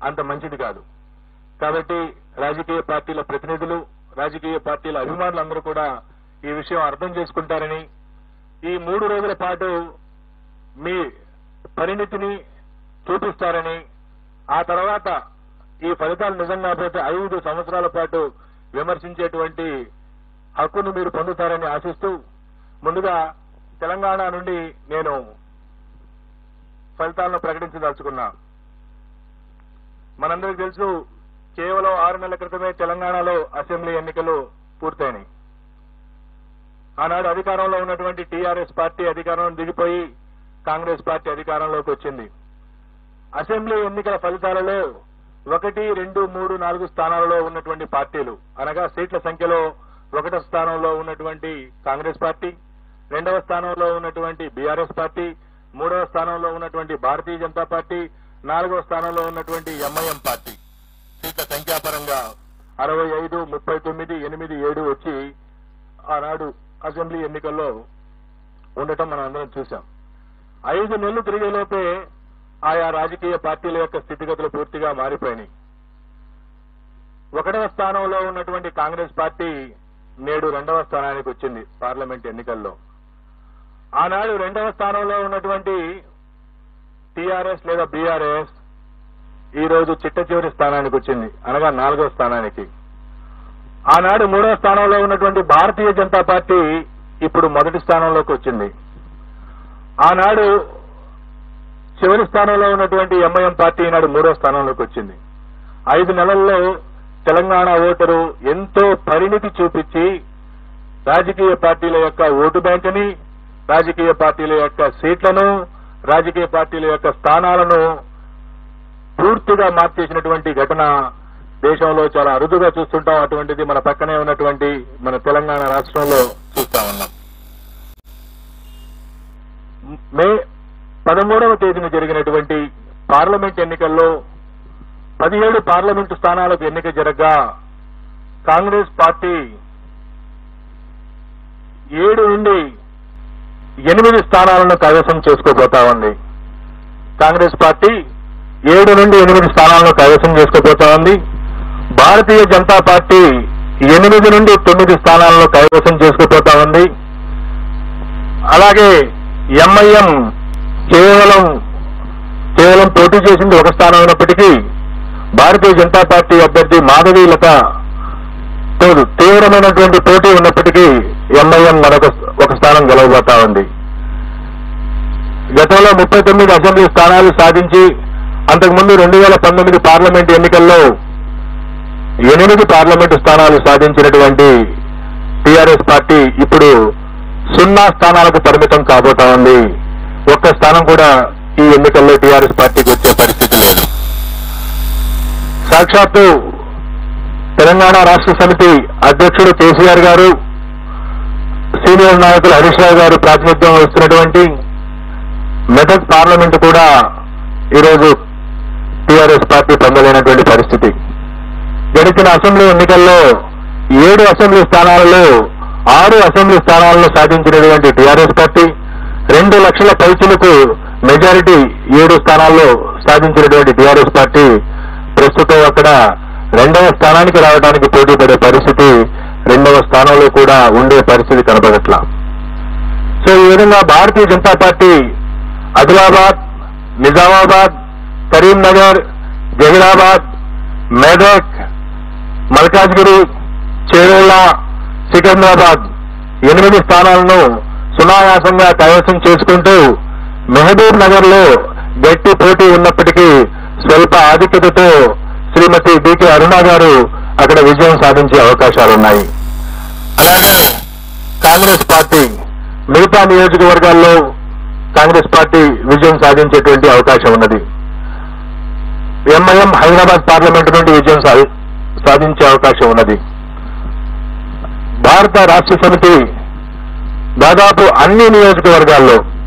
అంత మంచిది కాదు. కాబట్టి రాజకీయ పార్టీల ప్రతినిధులు, రాజకీయ పార్టీల అభిమానులందరూ కూడా ఈ విషయం అర్థం చేసుకుంటారని, ఈ 3 రోజుల పాటు మీ పరిణితిని చూపిస్తారని, ఆ తర్వాత ఈ ఫలితాలు నిజంగా పోతే 5 సంవత్సరాల పాటు విమర్శించేటువంటి హక్కును మీరు పొందుతారని ఆశిస్తూ, ముందుగా తెలంగాణ నుండి నేను ఫలితాలను ప్రకటించదలుచుకున్నా. మనందరికీ తెలుసు, కేవలం 6 నెలల క్రితమే తెలంగాణలో అసెంబ్లీ ఎన్నికలు పూర్తయినాయి. ఆనాడు అధికారంలో ఉన్నటువంటి టీఆర్ఎస్ పార్టీ అధికారంలో దిగిపోయి కాంగ్రెస్ పార్టీ అధికారంలోకి వచ్చింది. అసెంబ్లీ ఎన్నికల ఫలితాలలో 1, 2, 3, 4 స్థానాలలో ఉన్నటువంటి పార్టీలు, అనగా సీట్ల సంఖ్యలో 1వ స్థానంలో ఉన్నటువంటి కాంగ్రెస్ పార్టీ, 2వ స్థానంలో ఉన్నటువంటి బీఆర్ఎస్ పార్టీ, 3వ స్థానంలో ఉన్నటువంటి భారతీయ జనతా పార్టీ, 4వ స్థానంలో ఉన్నటువంటి ఎంఐఎం పార్టీ. సీట్ల సంఖ్యాపరంగా 65, 39, 8, 7 వచ్చి ఆనాడు అసెంబ్లీ ఎన్నికల్లో ఉండటం మనం అందరం చూశాం. 5 నెలలు తిరిగేలోపే ఆయా రాజకీయ పార్టీల యొక్క స్థితిగతులు పూర్తిగా మారిపోయినాయి. 1వ స్థానంలో ఉన్నటువంటి కాంగ్రెస్ పార్టీ నేడు 2వ స్థానానికి వచ్చింది పార్లమెంట్ ఎన్నికల్లో. ఆనాడు 2వ స్థానంలో ఉన్నటువంటి టీఆర్ఎస్ లేదా బీఆర్ఎస్ ఈ రోజు చిట్ట చివరి స్థానానికి వచ్చింది, అనగా 4వ స్థానానికి. ఆనాడు 3వ స్థానంలో ఉన్నటువంటి భారతీయ జనతా పార్టీ ఇప్పుడు మొదటి స్థానంలోకి వచ్చింది. ఆనాడు చివరి స్థానంలో ఉన్నటువంటి ఎంఐఎం పార్టీ ఈనాడు 3వ స్థానంలోకి వచ్చింది. 5 నెలల్లో తెలంగాణ ఓటరు ఎంతో పరిణితి చూపించి రాజకీయ పార్టీల యొక్క ఓటు బ్యాంకుని, రాజకీయ పార్టీల యొక్క సీట్లను, రాజకీయ పార్టీల యొక్క స్థానాలను పూర్తిగా మార్చేసినటువంటి ఘటన దేశంలో చాలా అరుదుగా చూస్తుంటాం. అటువంటిది మన పక్కనే ఉన్నటువంటి మన తెలంగాణ రాష్ట్రంలో చూస్తా ఉన్నాం. మే 13వ తేదీన జరిగినటువంటి పార్లమెంట్ ఎన్నికల్లో 17 పార్లమెంటు స్థానాలకు ఎన్నిక జరగగా కాంగ్రెస్ పార్టీ 7 నుండి 8 స్థానాలను కైవసం చేసుకోబోతా ఉంది. కాంగ్రెస్ పార్టీ 7 నుండి 8 స్థానాలను కైవసం చేసుకోబోతా ఉంది. భారతీయ జనతా పార్టీ 8 నుండి 9 స్థానాలను కైవసం చేసుకోబోతా ఉంది. అలాగే ఎంఐఎం కేవలం పోటీ చేసింది 1 స్థానం అయినప్పటికీ భారతీయ జనతా పార్టీ అభ్యర్థి మాధవీలత తీవ్రమైనటువంటి పోటీ ఉన్నప్పటికీ ఎంఐఎం మరొక 1 స్థానం గెలవబోతా ఉంది. గతంలో 39 అసెంబ్లీ స్థానాలు సాధించి అంతకుముందు 2019 పార్లమెంట్ ఎన్నికల్లో 8 పార్లమెంటు స్థానాలు సాధించినటువంటి టీఆర్ఎస్ పార్టీ ఇప్పుడు 0 స్థానాలకు పరిమితం కాబోతా ఉంది. 1 స్థానం కూడా ఈ ఎన్నికల్లో టీఆర్ఎస్ పార్టీకి వచ్చే పరిస్థితి లేదు. సాక్షాత్తు తెలంగాణ రాష్ట్ర సమితి అధ్యక్షుడు కేసీఆర్ గారు, సీనియర్ నాయకులు హరీష్ రావు గారు ప్రాతినిధ్యం వహిస్తున్నటువంటి మెదక్ పార్లమెంటు కూడా ఈరోజు టీఆర్ఎస్ పార్టీ పొందలేనటువంటి పరిస్థితి. గడిచిన అసెంబ్లీ ఎన్నికల్లో 7 అసెంబ్లీ స్థానాలలో 6 అసెంబ్లీ స్థానాలను సాధించినటువంటి టీఆర్ఎస్ పార్టీ 2 లక్షల పైచులకు మెజారిటీ 7 స్థానాల్లో సాధించినటువంటి టీఆర్ఎస్ పార్టీ ప్రస్తుతం అక్కడ 2వ స్థానానికి రావడానికి పోటీ పడే పరిస్థితి, 2వ స్థానంలో కూడా ఉండే పరిస్థితి కనబడట్లా. సో ఈ విధంగా భారతీయ జనతా పార్టీ ఆదిలాబాద్, నిజామాబాద్, కరీంనగర్, జహీరాబాద్, మెదక్, మల్కాజ్గిరి, చేవెళ్ల, సికింద్రాబాద్ 8 స్థానాలను సునాయాసంగా కైవసం చేసుకుంటూ మహబూబ్ నగర్ లో గట్టి పోటీ ఉన్నప్పటికీ స్వల్ప ఆధిక్యతతో శ్రీమతి డికే అరుణ గారు అక్కడ విజయం సాధించే అవకాశాలున్నాయి. అలాగే కాంగ్రెస్ పార్టీ మిగతా నియోజకవర్గాల్లో కాంగ్రెస్ పార్టీ విజయం సాధించేటువంటి అవకాశం ఉన్నది. ఎంఐఎం హైదరాబాద్ పార్లమెంటు నుండి విజయం సాధించే అవకాశం ఉన్నది. భారత రాష్ట్ర సమితి దాదాపు అన్ని నియోజకవర్గాల్లో